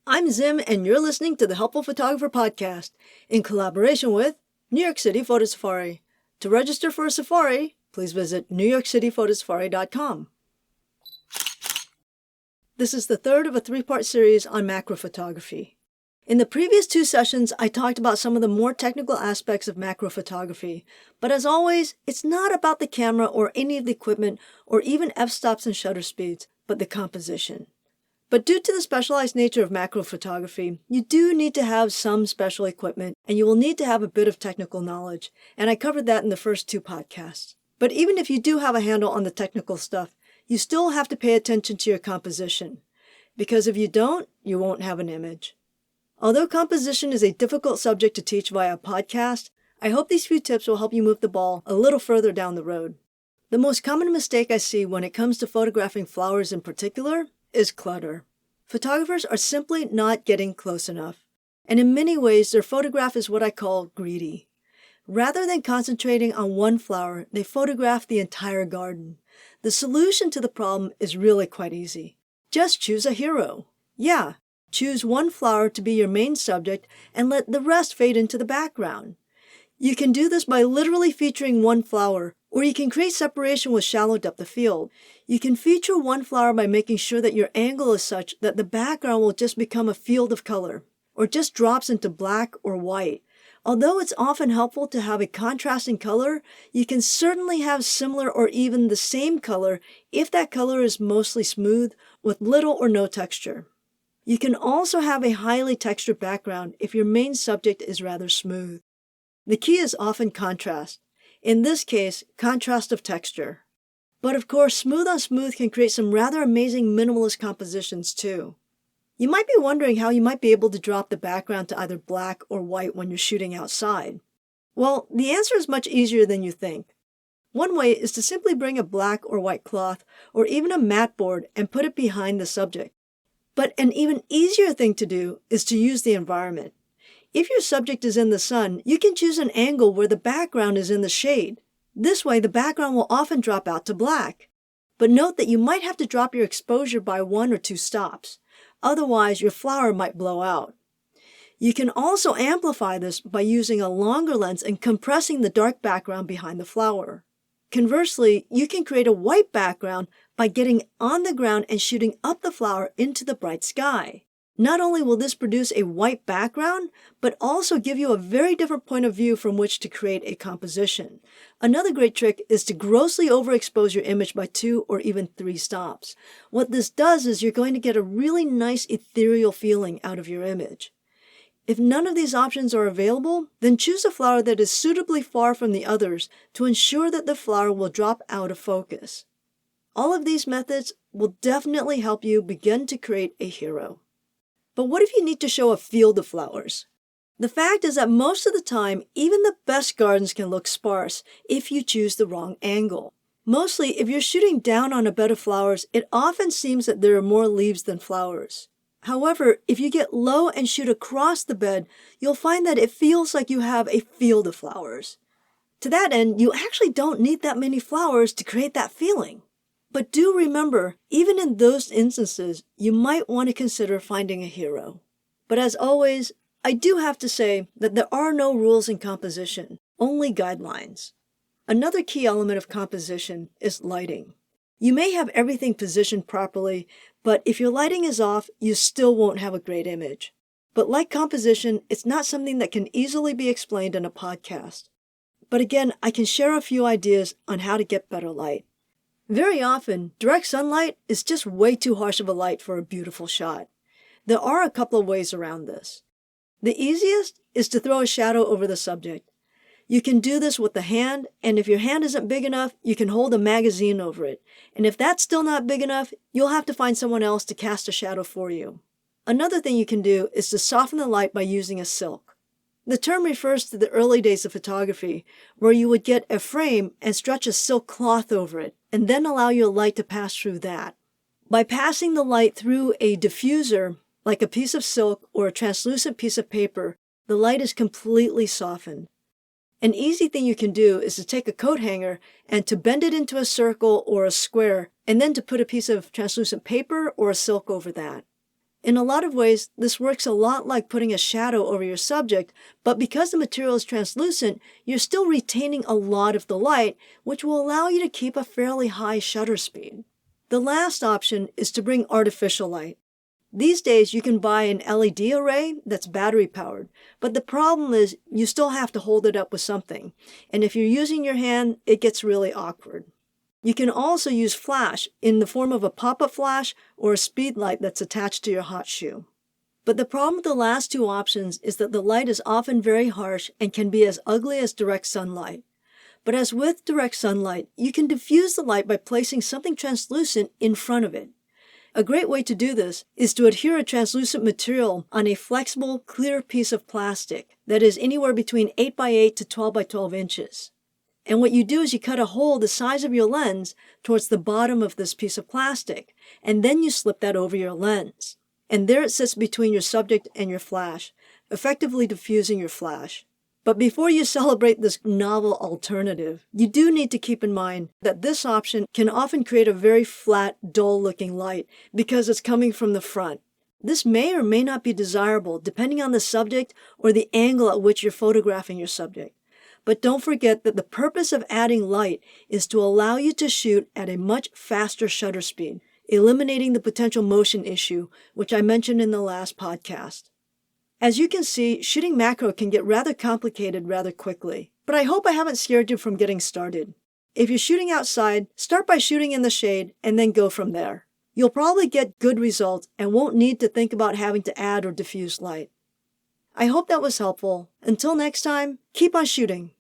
I'm Zim, and you're listening to the Helpful Photographer Podcast in collaboration with New York City Photo Safari. To register for a safari, please visit newyorkcityphotosafari.com. This is the third of a three-part series on macro photography. In the previous two sessions, I talked about some of the more technical aspects of macro photography, but as always, it's not about the camera or any of the equipment or even f-stops and shutter speeds, but the composition. But due to the specialized nature of macro photography, you do need to have some special equipment, and you will need to have a bit of technical knowledge, and I covered that in the first two podcasts. But even if you do have a handle on the technical stuff, you still have to pay attention to your composition, because if you don't, you won't have an image. Although composition is a difficult subject to teach via a podcast, I hope these few tips will help you move the ball a little further down the road. The most common mistake I see when it comes to photographing flowers in particular is clutter. Photographers are simply not getting close enough, and in many ways their photograph is what I call greedy. Rather than concentrating on one flower, they photograph the entire garden. The solution to the problem is really quite easy. Just choose a hero. Yeah, choose one flower to be your main subject and let the rest fade into the background. You can do this by literally featuring one flower, or you can create separation with shallow depth of field. You can feature one flower by making sure that your angle is such that the background will just become a field of color, or just drops into black or white. Although it's often helpful to have a contrasting color, you can certainly have similar or even the same color if that color is mostly smooth with little or no texture. You can also have a highly textured background if your main subject is rather smooth. The key is often contrast. In this case, contrast of texture. But of course, smooth on smooth can create some rather amazing minimalist compositions too. You might be wondering how you might be able to drop the background to either black or white when you're shooting outside. Well, the answer is much easier than you think. One way is to simply bring a black or white cloth or even a mat board and put it behind the subject. But an even easier thing to do is to use the environment. If your subject is in the sun, you can choose an angle where the background is in the shade. This way, the background will often drop out to black. But note that you might have to drop your exposure by 1 or 2 stops. Otherwise, your flower might blow out. You can also amplify this by using a longer lens and compressing the dark background behind the flower. Conversely, you can create a white background by getting on the ground and shooting up the flower into the bright sky. Not only will this produce a white background, but also give you a very different point of view from which to create a composition. Another great trick is to grossly overexpose your image by 2 or even 3 stops. What this does is you're going to get a really nice ethereal feeling out of your image. If none of these options are available, then choose a flower that is suitably far from the others to ensure that the flower will drop out of focus. All of these methods will definitely help you begin to create a hero. But what if you need to show a field of flowers? The fact is that most of the time, even the best gardens can look sparse if you choose the wrong angle. Mostly, if you're shooting down on a bed of flowers, it often seems that there are more leaves than flowers. However, if you get low and shoot across the bed, you'll find that it feels like you have a field of flowers. To that end, you actually don't need that many flowers to create that feeling. But do remember, even in those instances, you might want to consider finding a hero. But as always, I do have to say that there are no rules in composition, only guidelines. Another key element of composition is lighting. You may have everything positioned properly, but if your lighting is off, you still won't have a great image. But like composition, it's not something that can easily be explained in a podcast. But again, I can share a few ideas on how to get better light. Very often, direct sunlight is just way too harsh of a light for a beautiful shot. There are a couple of ways around this. The easiest is to throw a shadow over the subject. You can do this with the hand, and if your hand isn't big enough, you can hold a magazine over it. And if that's still not big enough, you'll have to find someone else to cast a shadow for you. Another thing you can do is to soften the light by using a silk. The term refers to the early days of photography, where you would get a frame and stretch a silk cloth over it, and then allow your light to pass through that. By passing the light through a diffuser, like a piece of silk or a translucent piece of paper, the light is completely softened. An easy thing you can do is to take a coat hanger and to bend it into a circle or a square, and then to put a piece of translucent paper or a silk over that. In a lot of ways, this works a lot like putting a shadow over your subject, but because the material is translucent, you're still retaining a lot of the light, which will allow you to keep a fairly high shutter speed. The last option is to bring artificial light. These days, you can buy an LED array that's battery powered, but the problem is you still have to hold it up with something, and if you're using your hand, it gets really awkward. You can also use flash in the form of a pop-up flash or a speed light that's attached to your hot shoe. But the problem with the last two options is that the light is often very harsh and can be as ugly as direct sunlight. But as with direct sunlight, you can diffuse the light by placing something translucent in front of it. A great way to do this is to adhere a translucent material on a flexible, clear piece of plastic that is anywhere between 8 by 8 to 12 by 12 inches. And what you do is you cut a hole the size of your lens towards the bottom of this piece of plastic, and then you slip that over your lens. And there it sits between your subject and your flash, effectively diffusing your flash. But before you celebrate this novel alternative, you do need to keep in mind that this option can often create a very flat, dull-looking light because it's coming from the front. This may or may not be desirable depending on the subject or the angle at which you're photographing your subject. But don't forget that the purpose of adding light is to allow you to shoot at a much faster shutter speed, eliminating the potential motion issue, which I mentioned in the last podcast. As you can see, shooting macro can get rather complicated rather quickly, but I hope I haven't scared you from getting started. If you're shooting outside, start by shooting in the shade and then go from there. You'll probably get good results and won't need to think about having to add or diffuse light. I hope that was helpful. Until next time, keep on shooting.